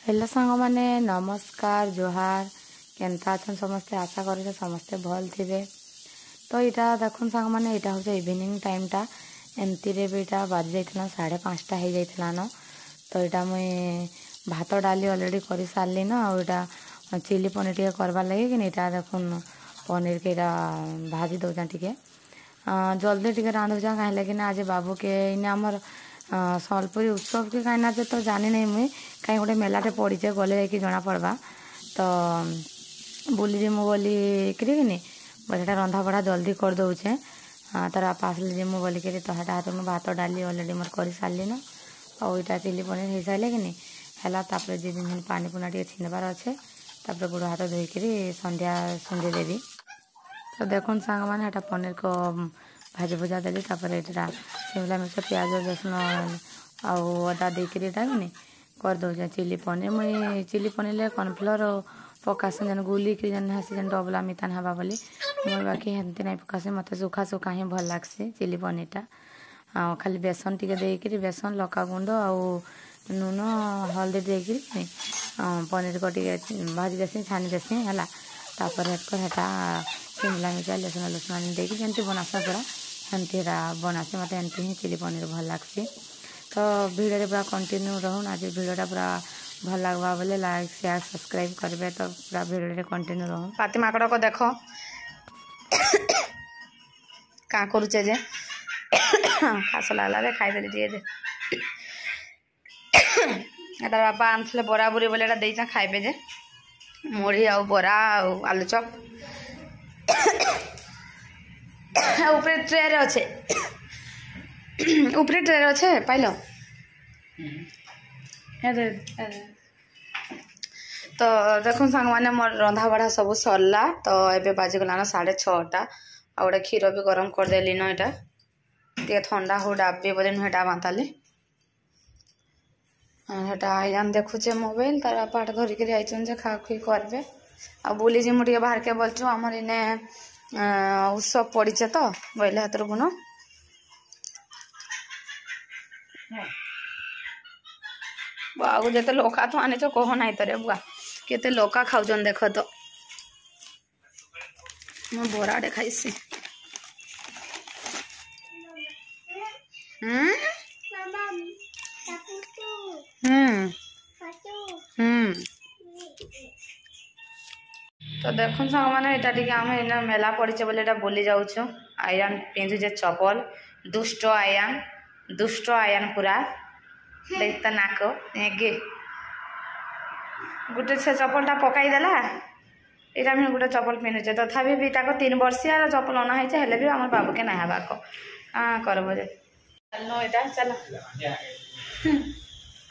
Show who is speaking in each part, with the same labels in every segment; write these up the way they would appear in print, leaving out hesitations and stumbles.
Speaker 1: Hello सांग माने नमस्कार जोहार केनता अछन समस्ते आशा करे समस्ते भल थिबे। तो यहाँ देखुन सांग माने यहाँ हूँ इवनिंग टाइमटा एमती रे भी यहाँ बाजी जाइना 5:30 हो जाइला न। तो यहाँ मुई भात डाली अलरेडी कर सारे न आटा चिली पनीर टे करवार लगे कि यहाँ देखुन पनीर के भाजी दौचा टे जल्दी टे रांधुचा कहीं लगे आज बाबू के इन आमर सम्बलपुरी उत्सव के कहीं तो जानी नहीं मुई कहीं गोटे मेलाटे पड़ीचे गले कि जना पड़वा तो बुली जिमु बोली कि बोले रंधा बढ़ा जल्दी कर दौचे तार आप आसले जिमु बोलिक तो हाथ में भात डाली अलरेडी मोर कर सारे न और यहाँ चिली पनीर हो सारे कि है जी दिन पानी पुना टे छीनबार अच्छे गोड़ हाथ धोईक संध्या सुंधी देवी। तो देखुन सांग मैंने पनीर को भाजी भुजा देली यहाँ शिमला मिर्च प्याज रसुन आदा देकर कि कर दौचे चिली पनीर मुई चिली पनीर कॉर्नफ्लोर पकासी जेन गुलिक जेन हेसी जेन डबला मितान हवा बोली मुई बाकी हेमती नहीं पकासी मत सुखा सुखा ही भल लगसी चिली पनीरटा खाली बेसन टिके देकर बेसन लका गुंड आउ नून हल्दी देकर पनीर को टे भाजी देसी छानी देसी है तापर हेटा शिमला मिर्च लसुन लसुन देकर जमी बनासा पूरा हेमती बनासी मत एमती ही चिली पनीर भल लगसी। तो भिडियो पूरा कंटिन्यू रहून आज भिडियोटा पूरा भल लगवा बोले लाइक शेयर सब्सक्राइब करेंगे तो पूरा भिडियो कंटिन्यू रहून। पाती माकड़ को देख क्या करुचे जे खास लगला रे खाईदेली टे एटा बापा आनते बरा बुरी बोले देचा खाइबे जे मुढ़ी आ बरा आलू चप ऊपर ट्रे अच्छे ऊपर ट्रे अच्छे पाइल तो देखो सांग मैंने मोर रंधा बढ़ा सब सरला। तो एबे बाजिगलान 6:30 आ गोटे क्षीर भी गरम करदेली न यहाँ टे ठंडा हो डाबे बोले नुटा बांताली हेटा आईजान देखुचे मोबाइल तार पाठ धरिक आई खा खुई करबे आ बुली जी मुझे बाहर के बोलचु आमर इने उत्सव पड़ीचे तो बोले हाथ गुण बुआ जिते लोका तो आने कह ना तो रे बुआ केते लोका खाऊन देख तो मैं बराडे खाईसी तो देखुन सांग मैंने यहाँ टे आम मेला पड़ीचे बोले बुली जाऊँ आयान पिंधुचे चपल दुष्ट आयान पूरा देख तो नाक गे गोटे से चपलटा पकईदेला यहाँ मुझे गोटे चपल पिंधुचे तथापि भी 3 वर्षिया चपल अना है भी आम बाबू के ना हेबाक हाँ करब जे चलो यहाँ चल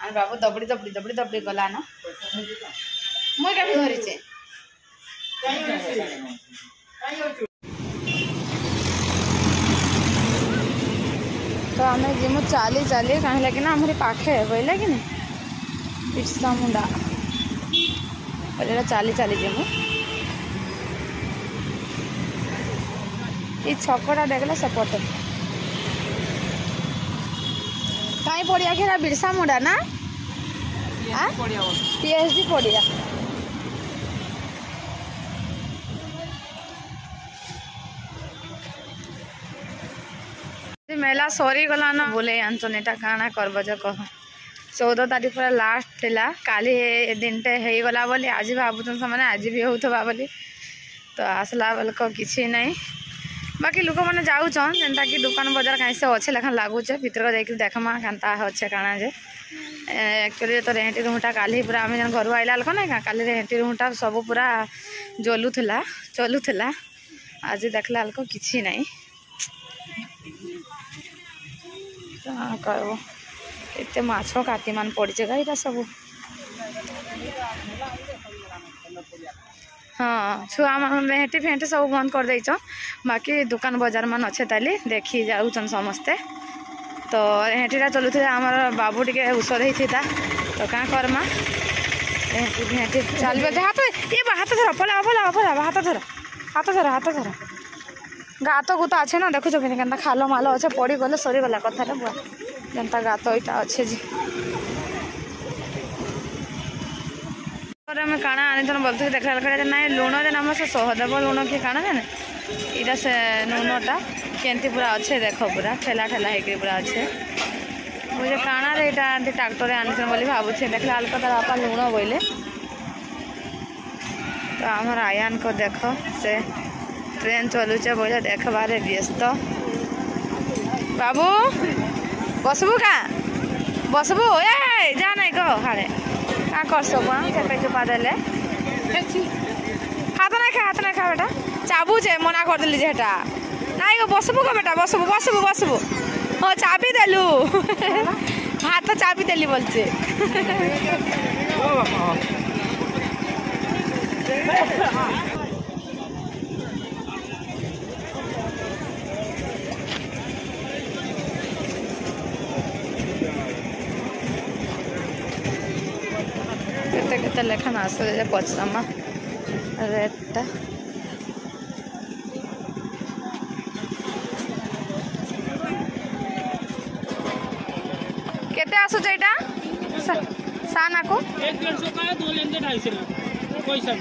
Speaker 1: आम बाबू दबड़ी दबड़ी दबड़ी दबड़ी गला न मुई क्या धरीचे तो आम जिमु चाली चाली कहीं लगे ना आमरी पाखे बोले कि बिरसा मुंडा बोले चाली चाली जिमु ये छकटा देखला सेपटे कहीं पड़िया खेरा बिरसा मुंडा ना PhD पड़िया मेला सरी गला न बोले आंचन एटा काना करब जे कह 14 तारीख पूरा लास्ट थिला काली दिन टे हे गला बोली आज भाबुन से आज भी होथबा बोली तो आसला बोल को किछि नहीं बाकी लोक मैंने जाऊन जेनता कि दुकान बजार कहीं से अच्छे लेखा लगुचे भीतर जाकर देखमा केनता अच्छे काना जे एक्चुअली तो रेहटी रूमटा काली पूरा आम जेन घर आइला लोक ना काली रेहटी रूमटा सब पूरा जलुला चलुला आज देखला लोक किछि नहीं कह एते माछ काटी मान पड़े गाईरा सब हाँ छुआ भेटी फेंटी सब बंद कर देच बाकी दुकान बाजार मान अच्छे ताली देखी जाऊन समस्ते। तो हेटीटा चलुला आमर बाबू टे औषध होता तो क्या करमा भेटी भेटी चल हाथ ये हाथ धर पला पला पला हाथ धर हाथ धर हाथ धर गात गुता अच्छे ना देखुच के खाल माल अच्छे पड़ी गले सरीगला कथार बुआ जनता गात यहाँ अच्छे जी तापर आम काना आनी बोलते देखा ना लुण जे नाम से सहदेव लुण कि काना जाने इटा से नुनटा केमती पूरा अच्छे देख पूरा ठेला ठेला होकर पूरा अच्छे मुझे काना रे यहाँ ट्राक्टर आनी बोली भावुचे देखला आलका तार बापा लुण बोले तो आमर आयान को देख से ट्रेन चलुचे बोले देखबारे व्यस्त बाबू बसबू का बसबू ए जा नहीं कह हाड़े क्या कर सब चुपा देले हाथ ना खा बेटा चाबुचे मना कर देली जेटा नहीं गो बसबू को बेटा बसबू बसबू बसबू हाँ चाबी देलु हाथ तो चाबी देली बोलचे केते लेखन आस पचरामा रेटा केते आसुच एटा साना को
Speaker 2: 150 का 2 लेंगे 250 पैसा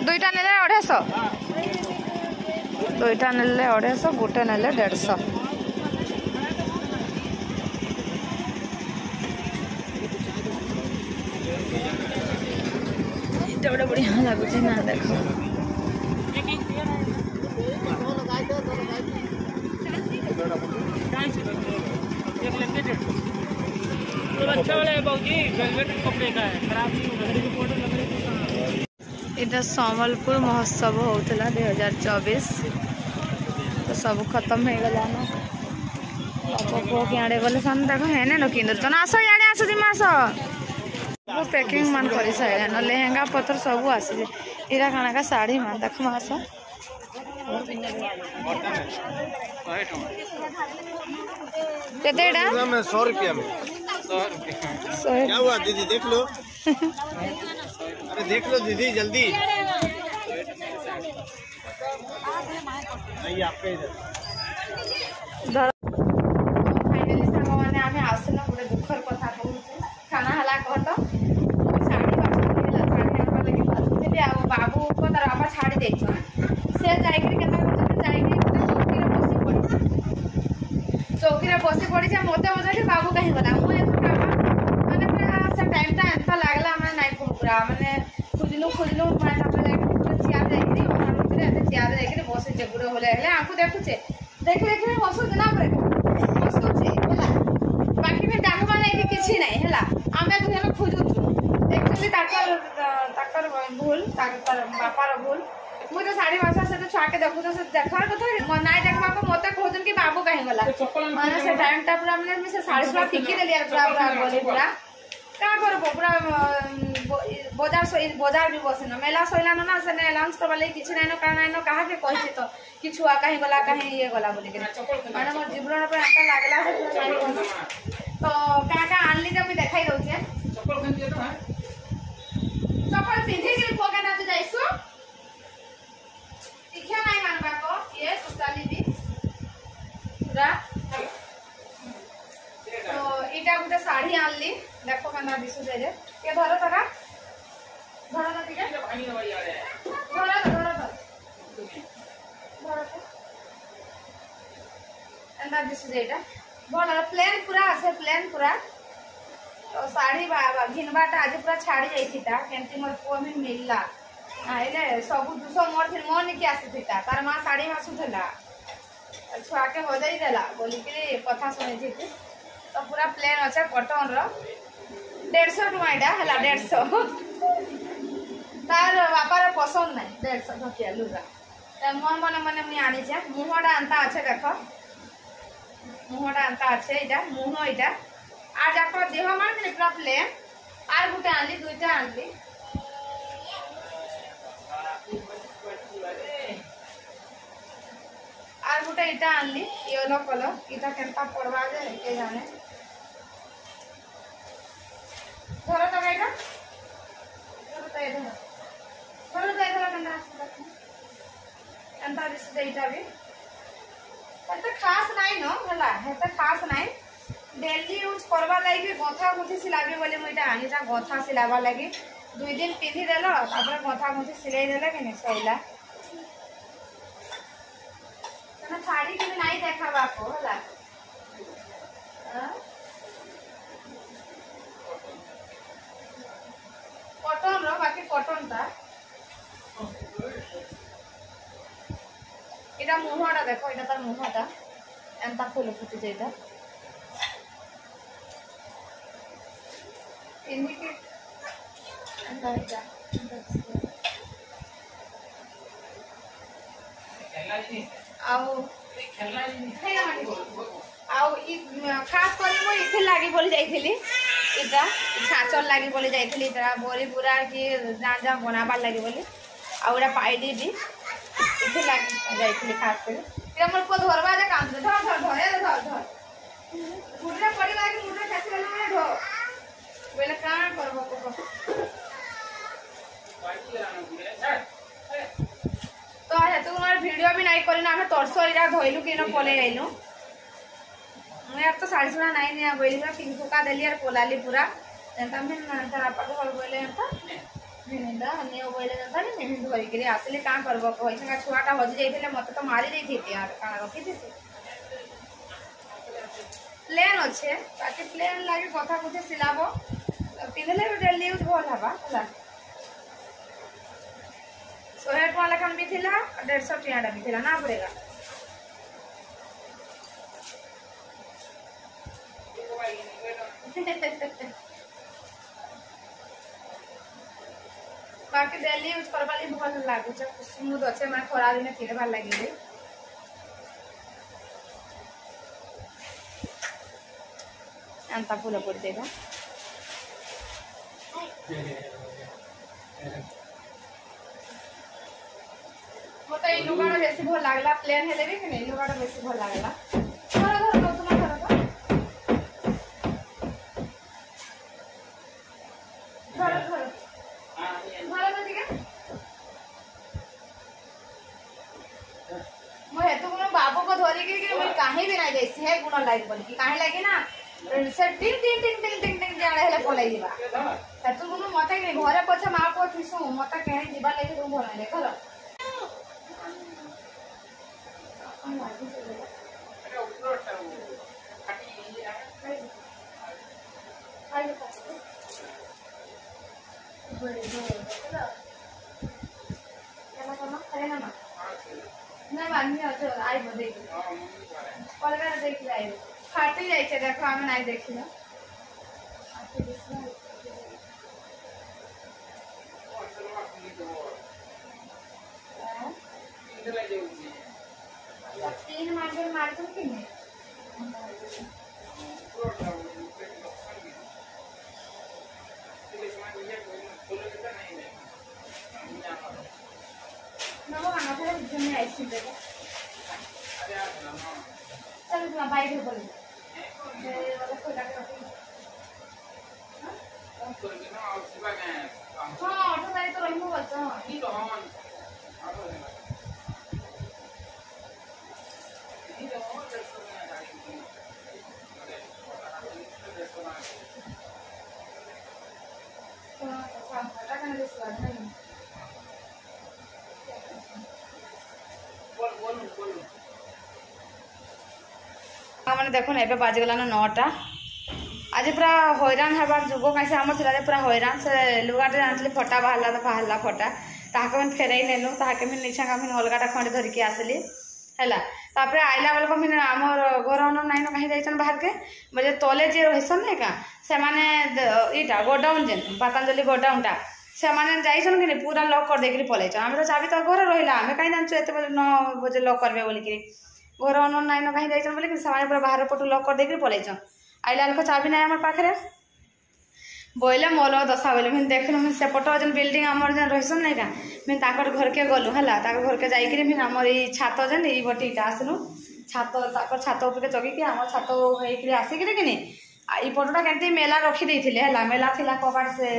Speaker 1: दुईटा नेले 250 दुईटा नेले 250 गोटे नेले 150 बड़ा बढ़िया लगुच ना देख इधर संबलपुर महोत्सव होता 2024 तो सब खत्म हो गला ना पुओ कि आड़े गले सान देख है ना कि आस इे आस जिमा आस पैकिंग मान कर सारे न लेहेंगा पत्र सब आसी इरा खाना का साड़ी मान देख मास केतेटा
Speaker 3: 100 रुपया में 100 क्या हुआ दीदी देख लो अरे देख लो दीदी जल्दी नहीं आपके इधर
Speaker 1: फाइनली सांग माने आमे आसना गोटे दुखर कथा कहू खाना हला कहत साड़ी बाछला साड़ी आनबा लगी बाछले आ बाबू को तार बाबा छाड़ी देछ से जाई के केता जाई के चौकी रे बसी पड़ी जा मोते मजा के बाबू कहीं गला मु एक कामा माने पूरा से टाइम ता एंता लागला माने नाइ पूरा माने खुजलु माने तापर जाई पूरा चिया जाई के ओना रे एते चिया जाई के बसे जगुड़े होले हेले आंकु देखुचे देख हसु ना परे हसुचे होला बाकी में डाक माने किछि नाही होला आमे दुहेन खोजुछु एक्चुअली ताकर भूल ताकर बापार भूल मु तो साड़ी बासा से तो छुआ के देखु तो देखार कथा नाइ देखबा को मते कहजन कि बाबू कहीं गला माने से टाइम टा पूरा माने से साड़ी पूरा फिकी देली पूरा बोली पूरा का करबो पूरा बाजार भी बसिन मेला सइला ना से अनाउंस करबा ले किछि नाइनो का नाइनो कहा के कहि तो कि छुआ कहीं गला कहीं ये गला बोली के माने मोर जीवन पे आता लागला तो का आनली तो मैं देखाई दउ छे चप्पल खन दिए तो चप्पल पिंधे के पोगा ना तो जाइसु इच्छा नहीं मानबा को ये सुताली दी पूरा तो इटा गुटे साड़ी आनली देखो कना दिसु जे के धरो तका धरो ना ठीक है पानी न बड़ी आले धरो एंदा दिसु जे इटा बोल प्लेन पूरा आसे प्लेन पूरा तो साड़ी घिनबाटा आज पूरा छाड़ी जाइथिता केंती मोर पुओ में मिलला आइले सब दुसो मोर फिर मन के आसीथिता तार मां साड़ी मासुथला छुआ के हो जाई देला बोली के कथा सुनि थी तो पूरा प्लेन अच्छे कॉटन रो 150 टुमाइडा हला 150 तार बापार पसंद नहीं 150 धकिया लुगा त मन मन मन मी आनी छे मुहडा अंता अच्छे देखो मुहडा अंता अच्छे इटा मुह इटा आ जाको देह मान पूरा प्लेन आर गुटे आनली दुईटा आनली आर गुटे इटा आनली येलो कलर इटा केनता पड़वा जे के जाने धरो तो गाइडा धरो तो इधर केनता एंता दिस इटा भी एते खास नहीं नो हला एते खास नहीं डेली यूज करबा लागि गथा गुथि सिलाबी बोले मुइटा आनीटा गथा सिलाबा लागि 2 दिन पिंधि देल तापर गथा गुंथि सिलाई देले कि नहीं सैला तने साड़ी के नहीं देखा बापो होला कॉटन रो बाकी कॉटन ता इटा मुहटा देखो इटा तार मुहटा एंता फुल फुटी जाइता इन्हीं के अंदर जा आओ खास कर इथे लागी बोली जाइथिली इटा छाचर लागी बोली जाइथिली इटा बोरी पूरा कि जान जा बनाबार लागी बोली आउरा पाइडी भी इथे लागी जाइथिली खास कर इटा मोर को धरबा जे काम धर धर धर धर धर मुडरा पड़ी लागी मुडरा खासी वाला में धो बोले का करबो को तो आज तू मोर वीडियो भी नहीं करिना हम तोरसो इरा धोइलु कि न पले आइलु मैं तो साड़ी सुना नहीं ने बोली ना पिंक का देली और पोलाली पूरा एंता में तारा पाद हल बोले एंता निंदा ने बोले एंता ने मैं धोई के आसले का करबो कोइ संगा छुआटा हजि जाइथिले मते तो मारी देथि यार का रखि देथि प्लेन अच्छे बाकी प्लेन लागे कथा कुछ सिलाबो पिंधले डेली यूज भल हबा होला 100 टका लेखन भी थिला 150 टियाडा भी थिला ना पड़ेगा बाकी डेली यूज करबाली भल लागु छ स्मूथ अच्छे मैं खरा दिन फिर भल लागिले अंता फूल पड़ देगा मत इ लुगाटा बेसी भल लागला प्लेन हेले भी कि नहीं लुगाटा बेसी भल लागला धर धर लो तुम धर धर धर धर धर तो ठीक है मैं हेतु गुण बाबू को धरी कि मैं काहे भी नहीं देसी है गुण लाइक बोल कि काहे लागे ना से टिंग टिंग टिंग टिंग टिंग टिंग जाड़े हेले पलाई दिबा हेतु गुण मते घरे पछे मां को थिसु मते केहे दिबा लागे तू भल नहीं देखल फाटी जाए देखो आम ना देखिल तीन मार्बल मारतो कि नहीं नमो आना था जने आइसक्रीम दे चल ना बाइक पे बोल ये वाला कोई लगा रखी हां ऑटो गाड़ी तो रही बोलतो ई तो हम मैंने देखो ना एबे बाजगला ना 9टा आज पूरा हैरान हबार जुग कैसे आम थी पूरा हैरान से लुगाटे आनी फटा बाहर फटा ताके मैंने फेरई नेलु ताके मैंने निछा मैंने अलगाटा खंडे धरिकी आसली है तापर आइला बेलक मैंने आमर घर ओनर नाइन कहीं जाइछन बाहर के बोले तले जे रहीसन नहीं का से माने इटा गोडाउन जेन पतंजलि गोडाउनटा से माने जाइछन कि पूरा लॉक कर देकरी पलैछन आमे तो चाबी तो घर रहिला आमे कहीं जानछु एते 9 बजे लॉक करबे बोली कि घर ओनर नाइन कहीं जाइछन बोले कि से पूरा बाहर पटु लॉक कर देकरी पलैछन आइला बेलक चाबी नहीं आमर पाखरे बोले मोल दशा बोले मैं देखल मैं सेपट जन बिल्डिंग आमर जन रहीसन नहीं का मैं ताकर घर के गलु है घर के जाकि मैं आमर ये छात जन ये बटीटा आसलु छात उपर जगिकी आम छात होकर आसिक कि पटटा के मेला रखी है मेला थिला कबाट से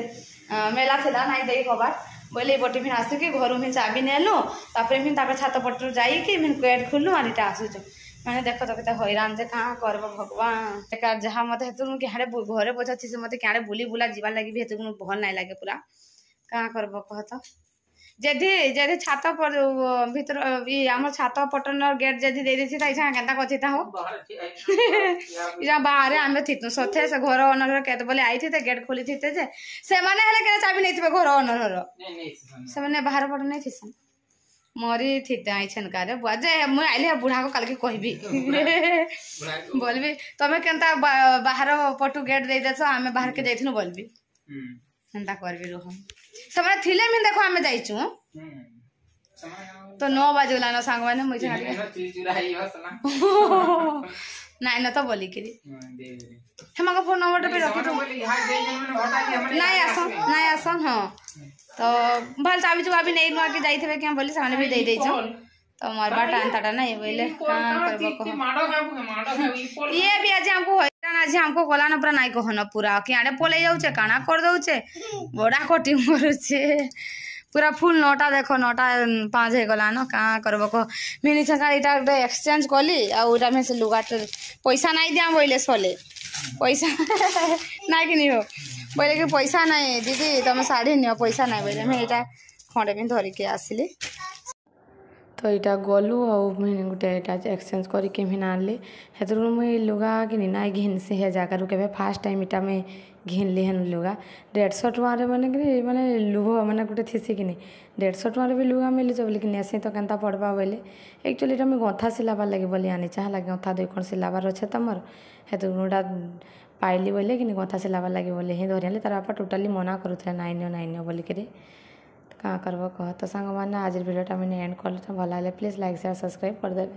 Speaker 1: मेला थिला नाई दे कबाट बोले ये बटी फिर आसिकी घर फिर चाबी नेलु तापर फिर छात पटू जाइकी फिर गेट खुल्लु और इटा आसुचु मैंने देख तो कते हैरान जे कहाँ करब भगवान जहाँ मत हेतु क्या घरे बोझा थी मत क्या बुली बुला जीवार लगे भी हेतु भल ना लगे पूरा କାଁ କରବ କହ ତ ଯଦି ଯଦି ଛାତ ଭିତର ଆମର ଛାତ ପଟନ ଗେଟ୍ ଯଦି ଦେଇଦେଇଛି ତା ଇଚ୍ଛା କେନ୍ତା କରିଛି ତା ହଉ ବାହାରେ ଆମେ ଥିତୁ ସଥେ ସେ ଘର ଅନର କେତେ ବୋଲେ ଆଇଥିତେ ଗେଟ୍ ଖୋଲିଥିତେ ଯେ ସେମାନେ ହେଲେ କେତେ ଚାବି ନେଇଥିବେ ଘର ଅନରର ସେମାନେ ବାହାର ପଟ ନେଇଥିସନ୍ ମରି ଥିତେ ଆଇଛନ୍ କାରେ ବୁଆ ଯେ ମୁଇଁ ଆଇଲେ ବୁଢାକୁ କାଲିକି କହିବି ବୋଲବି ତମେ କେନ୍ତା ବାହାର ପଟୁ ଗେଟ୍ ଦେଇଦେଛ ଆମେ ବାହାରକେ ଯାଇଥିନୁ ବୋଲବି ହେନ୍ତା କରିବି ରୁହ ସେମାନେ ଥିଲେ ବି ଦେଖ ଆମେ ଯାଇଛୁ ତ 9 ବାଜିଗଲାନ ସାଙ୍ଗମାନେ ମୁଇଁ ନାଇଁ ନ ତ ବୋଲିକିରି ହେମାଙ୍କ ଫୋନ୍ ନମ୍ବରଟା ବି ରଖିଛୁ ନାଇଁ ଆସନ୍ ହଁ ତ ଭଲ ଚାବି ଚୁବା ବି ନେଇ ନୁଆ କି ଯାଇଥିବେ କିଁ ବୋଲି ସେମାନେ ବି ଦେଇଛୁ ତ ମରବା ଟାନ୍ତାଟା ନାଇଁ ବୋଇଲେ କାଁ କରବ କହ ଇଏ ବି ଆଜି ଆମକୁ ହଇରାଣ ଆଜି ଆମକୁ ଗଲାନ ପୁରା ନାଇଁ କହନ ପୁରା କିଆଡ଼େ ପଳେଇ ଯାଉଛେ କାଣା କରିଦଉଛେ ବଡ଼ା କଟି ମରୁଛେ ପୁରା ଫୁଲ୍ 9ଟା ଦେଖ 9:05 ହେଇଗଲାନ କାଁ କରବ କହ ମିନି ଛଙ୍କା ଏଇଟା ଗୋଟେ ଏକ୍ସଚେଞ୍ଜ କଲି ଆଉ ଏଇଟା ଆମେ ସେ ଲୁଗାଟେ ପଇସା ନାଇଁ ଦିଆଁ ବୋଇଲେ ସଲେ ପଇସା ନାଇଁ କି ନିଅ ବୋଇଲେ କି ପଇସା ନାଇଁ ଦିଦି ତମେ ଶାଢ଼ୀ ନିଅ ପଇସା ନାଇଁ ବୋଇଲେ ମୁଁ ଏଇଟା ଖଣ୍ଡେ ବି ଧରିକି ଆସିଲି ତ ଏଇଟା ଗଲୁ ଆଉ ମୁଇଁ ଗୋଟେ ଏଇଟା ଏକ୍ସଚେଞ୍ଜ କରିକି ଭିନା ଆଣିଲି ହେଥିରୁ ମୁଇଁ ଲୁଗା କିନି ନାଇଁ ଘିନ୍ସି ହେ ଜାଗାରୁ କେବେ ଫାର୍ଷ୍ଟ ଟାଇମ୍ ଏଇଟା ମୁଇଁ ଘିନଲି ହେନ ଲୁଗା 150 ଟଙ୍କାରେ ମାନେ କି ମାନେ ଲୁହ ମାନେ ଗୋଟେ ଥିସି କିନି 150 ଟଙ୍କାରେ ବି ଲୁଗା ମିଲୁଛେ ବୋଲିକି ନେସି ତ କେନ୍ତା ପଡ଼ବା ବୋଇଲେ ଏକ୍ଚୁଆଲି ଏଇଟା ମୁଇଁ ଗନ୍ଥା ସିଲାବାର ଲାଗି ବୋଲି ଆନିଛେ ହେଲା ଗନ୍ଥା 2 ଖଣ୍ଡ ସିଲାବାର ଅଛେ ତମର ହେଥିରୁ ଏଇଟା ପାଇଲି ବୋଇଲେ କିନି ଗନ୍ଥା ସିଲାବାର ଲାଗି ବୋଲି ହିଁ ଧରି ଆଣିଲି ତାର ବାପା ଟୋଟାଲି ମନା କରୁଥିଲେ ନାଇଁ ନିଅ ବୋଲିକିରି କାଁ କରବ କହ ତ ସାଙ୍ଗମାନେ ଆଜିର ଭିଡ଼ିଓଟା ମୁଇଁ ଏଣ୍ଡ କଲି ତ ଭଲ ଲାଗିଲେ ପ୍ଲିଜ୍ ଲାଇକ୍ ସେୟାର ସବସ୍କ୍ରାଇବ୍ କରିଦେବେ।